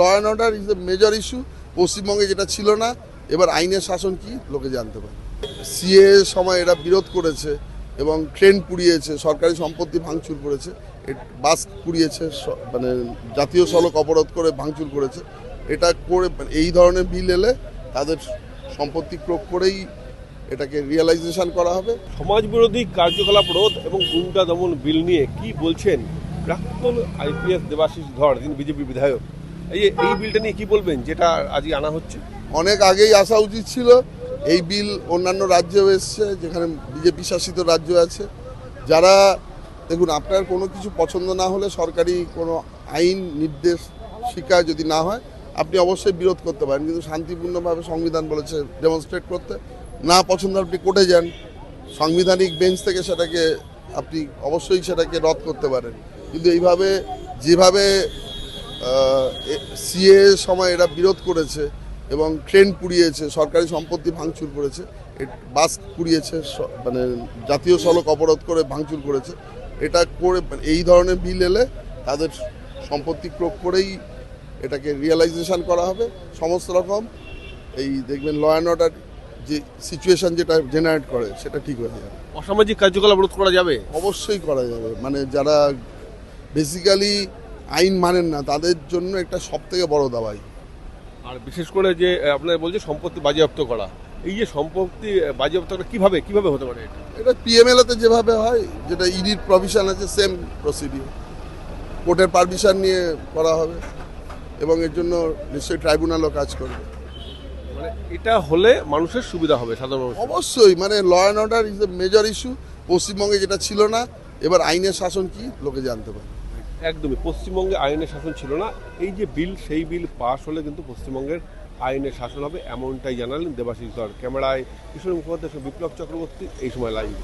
Law and order is a major issue. পশ্চিমবঙ্গে যেটা ছিল না, এবার আইনের শাসন কি লোকে জানতে পারে। সিএ সময় এরা বিরোধ করেছে এবং ট্রেন পুড়িয়েছে, সরকারি সম্পত্তি ভাঙচুর করেছে, বাস পুড়িয়েছে, মানে জাতীয় সড়ক অবরোধ করে ভাঙচুর করেছে। এটা করে এই ধরনের বিল এলে তাদের সম্পত্তি ক্রোক করেই এটাকে রিয়েলাইজেশন করা হবে। সমাজ বিরোধী কার্যকলাপ রোধ এবং গুন্ডা দমন বিল নিয়ে কি বলছেন প্রাক্তন আইপিএস দেবাশিস ধর, তিনি বিজেপি বিধায়ক। এই বিলটা নিয়ে কি বলবেন, যেটা আজকে আনা হচ্ছে? অনেক আগেই আসা উচিত ছিল। এই বিল অন্যান্য রাজ্যেও এসছে, যেখানে বিজেপি শাসিত রাজ্য আছে। যারা দেখুন, আপনার কোনো কিছু পছন্দ না হলে সরকারি কোনো আইন নির্দেশ শিক্ষা যদি না হয়, আপনি অবশ্যই বিরোধ করতে পারেন, কিন্তু শান্তিপূর্ণভাবে সংবিধান বলেছে ডেমনস্ট্রেট করতে। না পছন্দ আপনি কোর্টে যান, সাংবিধানিক বেঞ্চ থেকে সেটাকে আপনি অবশ্যই সেটাকে রদ করতে পারেন। কিন্তু এইভাবে যেভাবে সিএ সময় এরা বিরোধ করেছে এবং ট্রেন পুড়িয়েছে, সরকারি সম্পত্তি ভাঙচুর করেছে, বাস পুড়িয়েছে, মানে জাতীয় সড়ক অবরোধ করে ভাঙচুর করেছে। এটা করে এই ধরনের বিল এলে তাদের সম্পত্তি ক্রোক করেই এটাকে রিয়েলাইজেশন করা হবে। সমস্ত রকম এই দেখবেন ল অ্যান্ড অর্ডার যে সিচুয়েশন যেটা জেনারেট করে সেটা ঠিক হয়ে যাবে। অসামাজিক কার্যকলাপ রোধ করা যাবে? অবশ্যই করা যাবে। মানে যারা বেসিক্যালি আইন মানেন না, তাদের জন্য একটা সবথেকে বড় দাবাই। আর বিশেষ করে যে আপনার বলছে সম্পত্তি বাজেয়াপ্ত করা, এই যে সম্পত্তি বাজেয়াপ্ত করা কিভাবে হতে পারে? এটা পিএমএলএতে যেভাবে হয়, যেটা ইডির প্রভিশন আছে, সেম প্রসিডিউর কোর্টের পারমিশন নিয়ে করা হবে এবং এর জন্য নিশ্চয়ই ট্রাইব্যুনালও কাজ করবে। মানে এটা হলে মানুষের সুবিধা হবে, সাধারণ মানুষ। অবশ্যই, মানে law and order is a major issue. পশ্চিমবঙ্গে যেটা ছিল না, এবার আইনের শাসন কি লোকে জানতে পারে। একদমই, পশ্চিমবঙ্গে আইনের শাসন ছিল না। এই যে বিল, সেই বিল পাশ হলে কিন্তু পশ্চিমবঙ্গের আইনের শাসন হবে, এমনটাই জানালেন দেবাশিস ধর। ক্যামেরায় কিশোর মুখোপাধ্যায়, বিপ্লব চক্রবর্তী, এই সময় লাইভ।